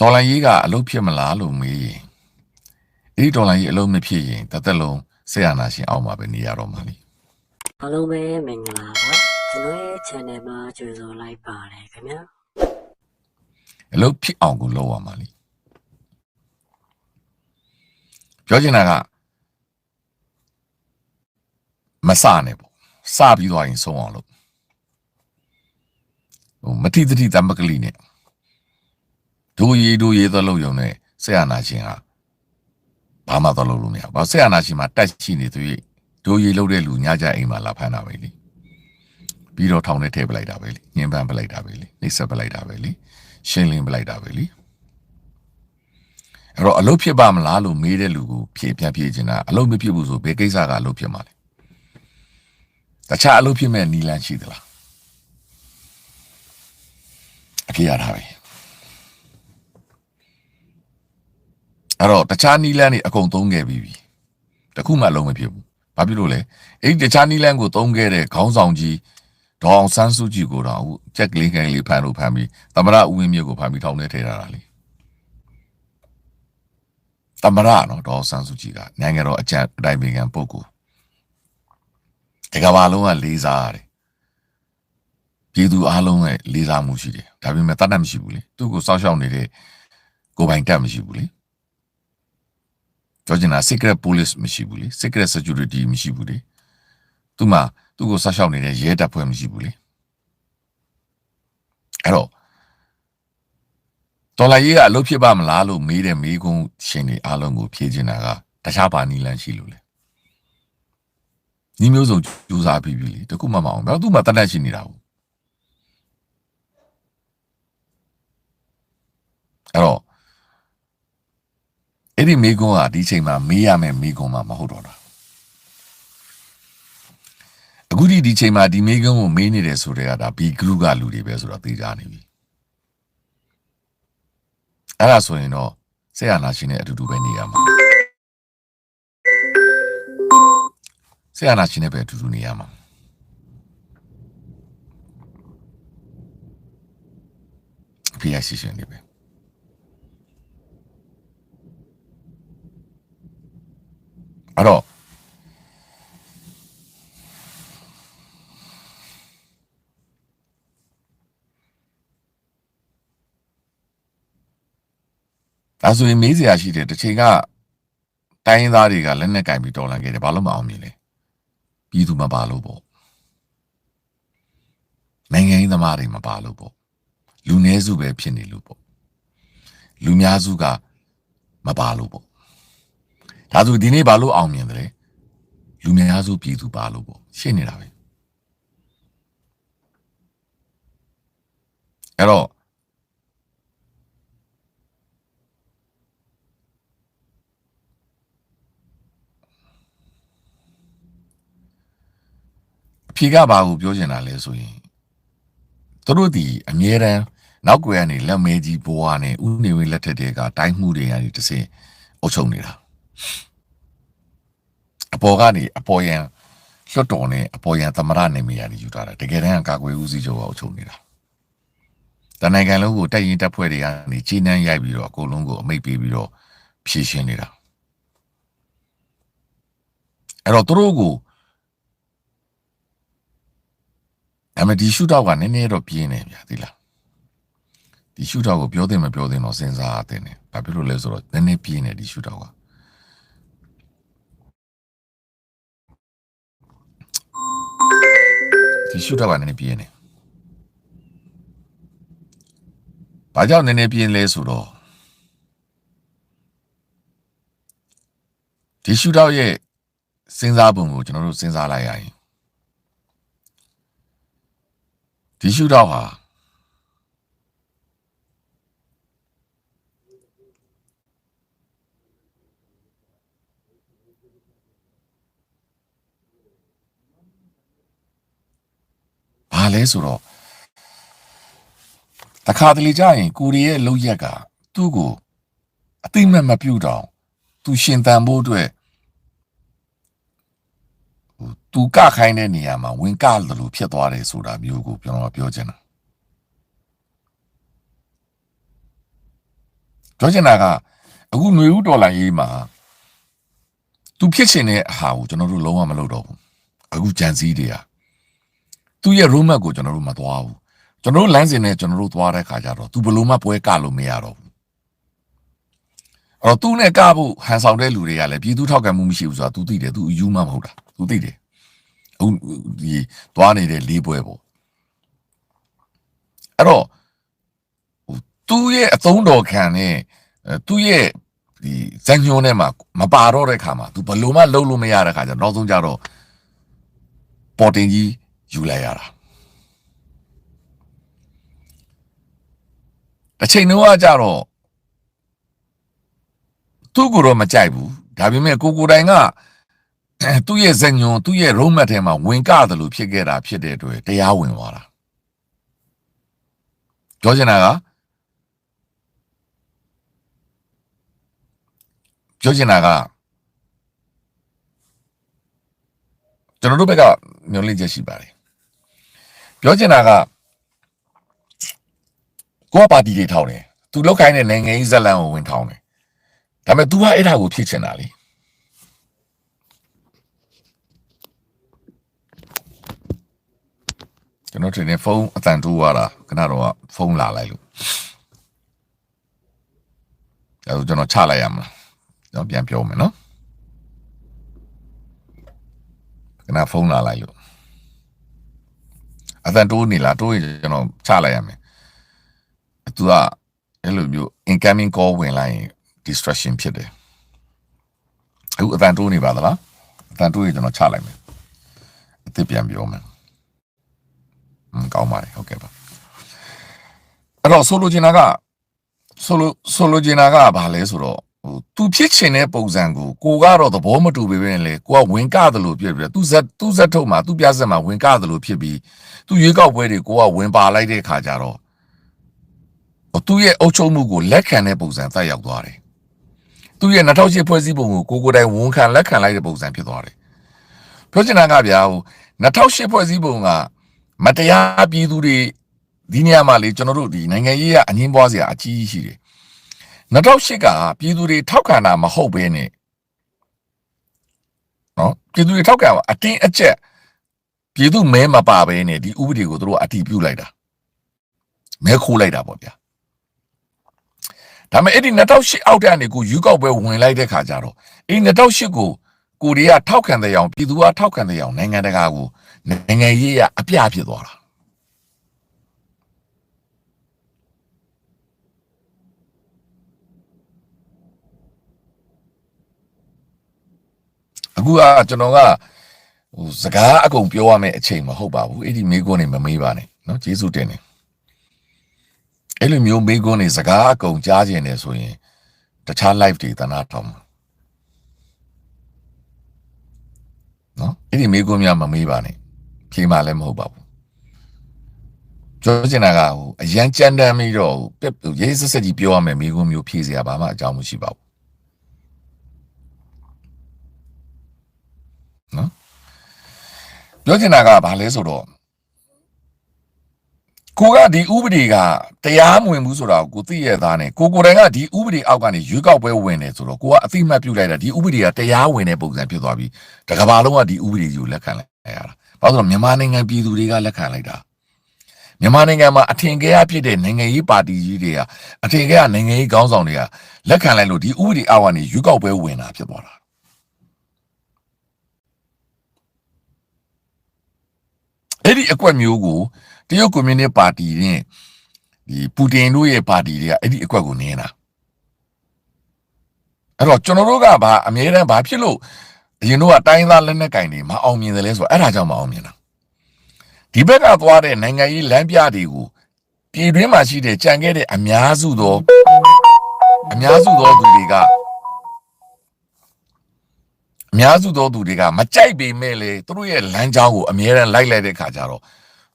တော်လိုင်းကြီးကအလုပ်ဖြစ်မလားလို့မေးရင်အဲ့ဒီတော်လိုင်းကြီးအလုပ်မဖြစ်ရင်တစ်သက်လုံးဆက်ရနာရှင်အောက်မှာပဲနေရတော့မှာလေ အားလုံးပဲမင်္ဂလာပါကျွန်တော်ရဲ့ channel မှာကြိုဆိုလိုက်ပါတယ်ခင်ဗျာအလုပ်ဖြစ်အောင်ကိုလုပ်ရမှာလေပြောချင်တာကမစနဲ့ပေါ့စပြီးသွားရင်ဆုံးအောင်လုပ်မတိတိတမကလေးနဲ့ဒိုးရီသလုပ်ရုံနဲ့ဆက်ရနာရှင်ကဘာမှတော့လုပ်လို့မရဘူးဘာဆက်ရနာရှင်မှာတက်ရှိနေသူဒိုးရီလုပ်တဲ့လူညကြအိမ်မှာလာဖမ်းတာပဲလေပြီးတော့ထောင်ထဲထည့်ပလိုက်တာပဲလေညှဉ်းပန်းပလိုက်တာပဲလေနှိပ်စက်ပလိုက်တာပဲလေရှင်းလင်းပလိုက်တာပဲလေအဲ့တော့အလုပ်ဖြစ်ပါမလားလို့မေးတဲ့လူကိုဖြေပြန်ဖြေချင်တာအလုပ်မဖြစ်ဘူးဆိုဘယ်ကိစ္စကအလုပ်ဖြစ်မှာလဲတခြားအလုပ်ဖြစ်မဲ့နီလန်းရှိသလားအဖြေရတာပဲအဲ့တော့တခြားနီလန်းတွေအကုန်သုံးခဲ့ပြီးပြီတခုမှလုံးမဖြစ်ဘူးဘာဖြစ်လို့လဲအဲ့ဒီတခြားနီလန်းကိုသုံးခဲ့တဲ့ခေါင်းဆောင်ကြီးဒေါအောင်ဆန်းစုကြည်ကိုတော့အခုချက်ကလေးခိုင်လေးဖမ်းပြီးသမရဦးဝင်းမြင့်ကိုဖမ်းပြီးထောင်ထဲထည့်ထားတာလေသမရနော်ဒေါအောင်ဆန်းစုကြည်ကနိုင်ငံတော်အကြံအတိုင်ပင်ခံပုဂ္ဂိုလ်ဒီကဘာလုံးကလေးစားရတယ်ပြည်သူအားလုံးရဲ့လေးစားမှုရှိတယ်ဒါပေမဲ့တတ်တတ်မရှိဘူးလေသူ့ကိုစောက်ရှောက်နေတဲ့ကိုပိုင်တက်မရှိဘူးလေပြောချင်တာ secret police မရှိဘူးလေ secret security မရှိဘူးလေသူ့ကိုစောက်ရှောက်နေတဲ့ရဲတပ်ဖွဲ့မရှိဘူးလေအဲ့တော့တော်လိုက်ရေးကအလုပ်ဖြစ်ပါမလားလို့မေးတဲ့မေးခွန်းရှင်တွေအားလုံးကိုဖြေချင်တာကတခြားဘာနည်းလမ်းရှိလို့လဲညီမျိုးစုံကြိုးစားပြီးပြီလေတခုမှမအောင်ဘာသူ့မှာတတ်တတ်ရှိနေတာဘူးအဲ့တော့အဲ့ဒီမေးခွန်းကဒီချိန်မှာမေးရမယ်မေးခွန်းမှမဟုတ်တော့တာအခုဒီချိန်မှာဒီမေးခွန်းကိုမေးနေတယ်ဆိုတဲ့ကဒါဘီဂရုကလူတွေပဲဆိုတော့သိကြနေပြီအဲ့ဒါဆိုရင်တော့ဆက်ရနာရှင်နဲ့အတူတူပဲနေရမှာဆက်ရနာရှင်နဲ့ပဲအတူတူနေရမှာဖိရရှိရှင်နေပဲအဲ့တော့ဒါဆိုရင်မေးစရာရှိတယ်တစ်ချိန်ကတိုင်းရင်းသားတွေကလက်နဲ့ကင်ပြီးတော်လှန်ခဲ့တယ်ဘာလို့မအောင်မြင်လဲပြည်သူမပါလို့ပေါ့နိုင်ငံရေးသမားတွေမပါလို့ပေါ့လူနည်းစုပဲဖြစ်နေလို့ပေါ့လူများစုကမပါလို့ပေါ့ဒါဆိုဒီနေ့ဘာလို့အောင်မြင်တယ်လူများစုပြည်သူပါလို့ပေါ့ရှင်းနေတာပဲအဲ့တော့အဖြေကဘာကိုပြောချင်တာလဲဆိုရင်သူတို့ဒီအမြဲတမ်းနောက်ကွယ်ကနေလက်မဲကြီးဘွားနဲ့ဥနေဝင်းလက်ထက်တွေကတိုင်းမှုတွေကနေတစ်စင်အုပ်ချုပ်နေတာအပေါ်ကနေအပေါ်ရန်လွတ်တော်နဲ့အပေါ်ရန်သမရနေမိရတယ်ယူထားတာတကယ်တမ်းကာကွယ်ဦးစီးချုပ်ကအုပ်ချုပ်နေတာတနိုင်ငံလုံးကိုတိုက်ရင်တပ်ဖွဲ့တွေကနေကြီးနှမ်းရိုက်ပြီးတော့အကုန်လုံးကိုအမိတ်ပေးပြီးတော့ဖြည့်ရှင်းနေတာအဲ့တော့သူတို့ကိုအမဒီရှုထောက်ကနည်းနည်းတော့ပြင်းနေဗျာသိလားဒီရှုထောက်ကိုပြောတယ်မပြောတယ်တော့စဉ်းစားရတယ်ねဘာဖြစ်လို့လဲဆိုတော့နည်းနည်းပြင်းနေဒီရှုထောက်ကဒီရှုထောက်ကနည်းနည်းပြင်းနေဘာကြောင့်နည်းနည်းပြင်းလဲဆိုတော့ဒီရှုထောက်ရဲ့စဉ်းစားပုံကိုကျွန်တော်တို့စဉ်းစားလိုက်ရရင်ဒီရှုထောက်ဟာဘာလဲဆိုတော့တခါတလေကြာရင်ကိုရီရဲ့လောက်ရက်ကသူ့ကိုအသိမဲ့မပြုတ်တော့သူရှင်တန်ဖို့အတွက်သူကခိုင်းတဲ့နေရာမှာဝင်ကလို့ဖြစ်သွားတယ်ဆိုတာမျိုးကိုကျွန်တော်ပြောချင်တာ ပြောချင်တာကအခုຫນွေဦးဒေါ်လာရေးမှာသူဖြစ်ချင်တဲ့အဟာကိုကျွန်တော်တို့လုံးဝမလုပ်တော့ဘူးအခုကြံစည်တွေကသူ့ရဲ့ roadmap ကိုကျွန်တော်တို့မသွားဘူးကျွန်တော်တို့လမ်းစဉ်နဲ့ကျွန်တော်တို့သွားတဲ့ခါကျတော့သူဘလို့မှပွဲကလို့မရတော့ဘူးအဲ့တော့သူနဲ့ကဖို့ဟန်ဆောင်တဲ့လူတွေကလည်းပြည်သူထောက်ခံမှုမရှိဘူးဆိုတာသူသိတယ်သူယူမှမဟုတ်တာသူသိတယ်အခုဒီသွားနေတဲ့လေးပွဲပေါ့အဲ့တော့သူ့ရဲ့အသုံးတော်ခံနဲ့သူ့ရဲ့ဒီဇန်ညွန်းထဲမှာမပါတော့တဲ့ခါမှာသူဘလို့မှလုံးလို့မရတဲ့ခါကျတော့နောက်ဆုံးကျတော့ပေါ်တင်ကြီးယူလိုက်ရတာတစ်ချိန်တော့ကြတော့သူ့ကိုတော့မကြိုက်ဘူးဒါပေမဲ့ကိုတိုင်ကသူ့ရဲ့ဇန်ညွန်းသူ့ရဲ့ roadmap ထဲမှာဝင်ကတယ်လို့ဖြစ်ခဲ့တာဖြစ်တဲ့အတွက်တရားဝင်သွားတာပြောချင်တာကကျွန်တော်တို့ဘက်ကမျှော်လင့်ချက်ရှိပါတယ်ပြောချင်တာကကိုကပါတီတွေထောင်းတယ်သူလောက်ခိုင်းတဲ့နိုင်ငံရေးဇက်လန်ကိုဝင်ထောင်းတယ်ဒါပေမဲ့ तू ကအဲ့ဒါကိုဖြစ်ချင်တာလေကျွန်တော်ထင်တယ်ဖုန်းအတန်တိုးသွားတာခဏတော့ဖုန်းလာလိုက်လို့အဲ့တော့ကျွန်တော်ချလိုက်ရမလားကျွန်တော်ပြန်ပြောမယ်နော်ခဏဖုန်းလာလိုက်လို့အတန်တိုးနေလားတိုးရင်ကျွန်တော်ချလိုက်ရမယ်သူကအဲ့လိုမျိုး incoming call ဝင်လိုက်ရင် distraction ဖြစ်တယ်အခုအတန်တိုးနေပါသလားအတန်တိုးရင်ကျွန်တော်ချလိုက်မယ်အစ်ပြန်ပြောမယ်ကောင်းပါတယ်ဟုတ်ကဲ့ပါအဲ့တော့ဆိုလိုချင်တာကဘာလဲဆိုတော့သူဖြစ်ချင်တဲ့ပုံစံကိုကိုကတော့သဘောမတူပေမဲ့လေကိုကဝင်ကတယ်လို့ဖြစ်ပြီးသူဇက်ထုတ်မှာသူပြဇက်မှာဝင်ကတယ်လို့ဖြစ်ပြီးသူရွေးကောက်ပွဲတွေကိုကဝင်ပါလိုက်တဲ့ခါကျတော့သူ့ရဲ့အုပ်ချုပ်မှုကိုလက်ခံတဲ့ပုံစံသက်ရောက်သွားတယ်သူ့ရဲ့2008ဖွဲ့စည်းပုံကိုကိုတိုင်ဝန်ခံလက်ခံလိုက်တဲ့ပုံစံဖြစ်သွားတယ်ပြောချင်တာကဗျာ2008ဖွဲ့စည်းပုံကမတရားပြည်သူတွေဒီနေရာမှာလေကျွန်တော်တို့ဒီနိုင်ငံရေးကအငင်းပွားစရာအကြီးရှိတယ်2008ကပြည်သူတွေထောက်ခံတာမဟုတ်ဘဲနဲ့နော်ပြည်သူတွေထောက်ခံအတင်းအကျပ်ပြည်သူမဲမပါဘဲနဲ့ဒီဥပဒေကိုတို့အတည်ပြုလိုက်တာမဲခိုးလိုက်တာပေါ့ဗျာဒါပေမဲ့အဲ့ဒီ2008အောက်တဲ့အနေကိုယူကောက်ပွဲဝင်လိုက်တဲ့ခါကျတော့အဲ့2008ကိုရီးယားထောက်ခံတဲ့အောင်ပြည်သူကထောက်ခံတဲ့အောင်နိုင်ငံတကာကိုနိုင်ငံရေးအပြဖြစ်သွားတာအခုကကျွန်တော်ကစကားအကုန်ပြောရမယ့်အချိန်မဟုတ်ပါဘူးအဲ့ဒီမိကွန်းနေမမေးပါနဲ့နော်ကျေးဇူးတင်တယ်အဲ့လိုမျိုးမိကွန်းနေစကားအကုန်ကြားကျင်တယ်ဆိုရင်တခြား live တွေတနာထောင်းမှာနော်အဲ့ဒီမိကွန်းများမမေးပါနဲ့ဖြေမှလည်းမဟုတ်ပါဘူးပြောချင်တာကအရန်ကြမ်းတမ်းပြီးတော့ရေးစက်ကြီးပြောရမယ်မိကွန်းမျိုးဖြေစရာဘာမှအကြောင်းမရှိပါဘူးနော်ပြောချင်တာကဘာလဲဆိုတော့ကိုကဒီဥပဒေကတရားမဝင်ဘူးဆိုတာကိုသိရသားနဲ့ကိုတိုင်ကဒီဥပဒေအောက်ကနေရွေးကောက်ပွဲဝင်တယ်ဆိုတော့ကိုကအသိမှတ်ပြုလိုက်တာဒီဥပဒေကတရားဝင်တဲ့ပုံစံဖြစ်သွားပြီတကဘာလုံးကဒီဥပဒေကြီးကိုလက်ခံလိုက်ရတာဘာလို့ဆိုတော့မြန်မာနိုင်ငံပြည်သူတွေကလက်ခံလိုက်တာမြန်မာနိုင်ငံမှာအထင်ကရဖြစ်တဲ့နိုင်ငံရေးပါတီကြီးတွေကအထင်ကရနိုင်ငံရေးခေါင်းဆောင်တွေကလက်ခံလိုက်လို့ဒီဥပဒေအောက်ကနေရွေးကောက်ပွဲဝင်တာဖြစ်သွားတာအဲ့ဒီအကွက်မျိုးကိုတရုတ်ကွန်မြူနစ်ပါတီနဲ့ဒီပူတင်တို့ရဲ့ပါတီတွေကအဲ့ဒီအကွက်ကိုနင်းတာအဲ့တော့ကျွန်တော်တို့ကအမြဲတမ်းဘာဖြစ်လို့အရင်တော့တိုင်းသားလက်နက်ကင်တွေမအောင်မြင်တယ်လဲဆိုတော့အဲ့ဒါကြောင့်မအောင်မြင်တာဒီဘက်ကသွားတဲ့နိုင်ငံရေးလမ်းပြတွေကိုပြည်တွင်းမှာရှိတဲ့ကြံခဲ့တဲ့အများစုသောသူတွေကမကြိုက်ပေမဲ့လေသူတို့ရဲ့လမ်းကြောင်းကိုအမြဲတမ်းလိုက်တဲ့ခါကျတော့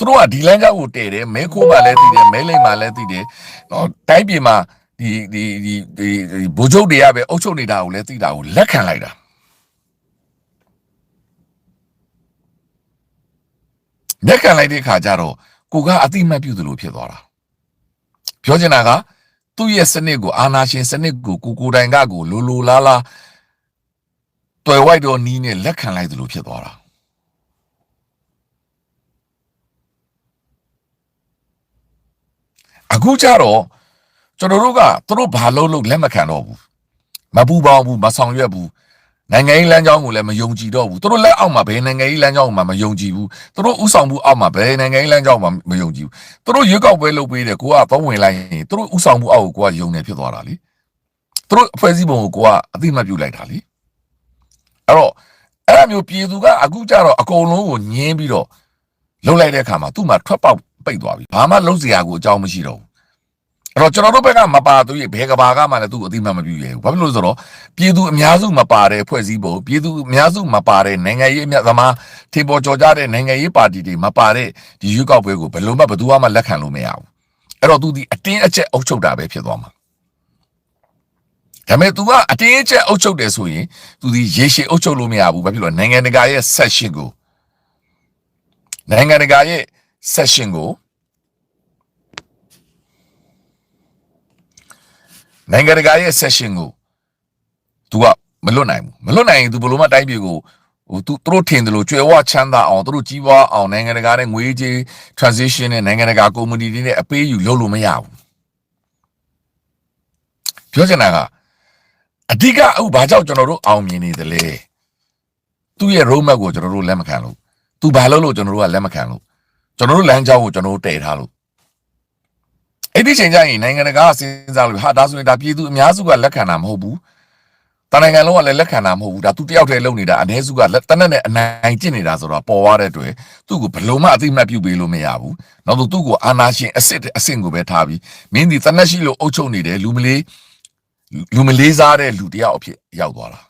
သူတို့ကဒီလမ်းကြောင်းကိုတည်တယ်မဲခိုးမှလည်းသိတယ်မဲလိမ့်မှလည်းသိတယ်နော်တိုင်းပြည်မှာဒီဘိုးချုပ်တွေကပဲအုပ်ချုပ်နေတာကိုလည်းသိတာကိုလက်ခံလိုက်တာလက်ခံလိုက်တဲ့ခါကျတော့ကိုကအတိမတ်ပြုသလိုဖြစ်သွားတာပြောချင်တာက သူ့ရဲ့စနစ်ကိုအာနာရှင်စနစ်ကိုကိုတိုင်ကကိုလိုလိုလားလားတွယ်ဝိုက်တော့နီးနဲ့လက်ခံလိုက်သလိုဖြစ်သွားတာအခုကြတော့ကျွန်တော်တို့ကသူတို့ဘာလုပ်လို့လက်မခံတော့ဘူးမပူပေါင်းဘူးမဆောင်ရွက်ဘူးနိုင်ငံရေးလမ်းကြောင်းကိုလည်းမယုံကြည်တော့ဘူးသူတို့လက်အောက်မှာဘယ်နိုင်ငံရေးလမ်းကြောင်းမှာမယုံကြည်ဘူးသူတို့ဥဆောင်မှုအောက်မှာဘယ်နိုင်ငံရေးလမ်းကြောင်းမှာမယုံကြည်ဘူးသူတို့ရွေးကောက်ပွဲလုပ်ပေးတယ်ကိုကတော့ဝင်လိုက်ရင်သူတို့ဥဆောင်မှုအောက်ကိုကိုကယုံနေဖြစ်သွားတာလေသူတို့အဖွဲ့အစည်းပုံကိုကိုကအသိမှတ်ပြုလိုက်တာလေအဲ့တော့အဲ့လိုမျိုးပြည်သူကအခုကြတော့အကုန်လုံးကိုညင်းပြီးတော့လှုပ်လိုက်တဲ့အခါမှာသူ့မှာထွက်ပေါက်ပိတ်သွားပြီဘာမှလုံးစရာကိုအကြောင်းမရှိတော့ဘူးအဲ့တော့ကျွန်တော်တို့ဘက်ကမပါသူရဲ့ဘယ်ကဘာကမှလည်းသူ့အသိမှတ်မပြုရဘူးဘာဖြစ်လို့ဆိုတော့ပြည်သူအများစုမပါတဲ့ဖွဲ့စည်းပုံပြည်သူအများစုမပါတဲ့နိုင်ငံရေးအမြတ်သမားထေပေါ်ကျော်ကြတဲ့နိုင်ငံရေးပါတီတွေမပါတဲ့ဒီရွေးကောက်ပွဲကိုဘယ်လိုမှဘယ်သူမှလက်ခံလို့မရဘူးအဲ့တော့သူဒီအတင်းအကျပ်အုပ်ချုပ်တာပဲဖြစ်သွားမှာဒါပေမဲ့ तू ကအတင်းအကျပ်အုပ်ချုပ်တယ်ဆိုရင် तू ဒီရေရှည်အုပ်ချုပ်လို့မရဘူးဘာဖြစ်လို့နိုင်ငံတကာရဲ့ section ကိုနိုင်ငံတကာရဲ့ section ကိုနိုင်ငံတကာရဲ့ section ကို तू ကမလွတ်နိုင်ဘူးမလွတ်နိုင်ရင် तू ဘယ်လိုမှတိုင်းပြည်ကိုဟို तू တို့ထင်တယ်လို့ကြွယ်ဝချမ်းသာအောင်တို့ကြီးပွားအောင်နိုင်ငံတကာနဲ့ငွေကြေး transition နဲ့နိုင်ငံတကာ community တွေနဲ့အပေးယူလုပ်လို့မရဘူးပြောချင်တာကအဓိကအခုဘာကြောင့်ကျွန်တော်တို့အောင်မြင်နေသလဲသူ့ရဲ့ road map ကိုကျွန်တော်တို့လက်မခံလို့ तू ဘာလုပ်လို့ကျွန်တော်တို့ကလက်မခံလို့ကျွန်တော်တို့လမ်းကြောင်းကိုကျွန်တော်တို့တည်ထားလို့အဲ့ဒီချိန်ကျရင်နိုင်ငံတကာကစဉ်းစားလို့ဟာဒါဆိုရင်ဒါပြည်သူအများစုကလက်ခံတာမဟုတ်ဘူးတနိုင်ငံလုံးကလည်းလက်ခံတာမဟုတ်ဘူးဒါ तू တယောက်တည်းလုပ်နေတာအ ਨੇ စုကတနက်နဲ့အနိုင်ကျင့်နေတာဆိုတော့ပေါ်သွားတဲ့အတွက်သူ့ကိုဘယ်လုံးမအသိမှတ်ပြုပေးလို့မရဘူးနောက်တော့သူ့ကိုအာနာရှင်အစ်ကိုပဲထားပြီးမင်းဒီတနက်ရှိလို့အုပ်ချုပ်နေတယ်လူမလေးစားတဲ့လူတယောက်အဖြစ်ရောက်သွားတာ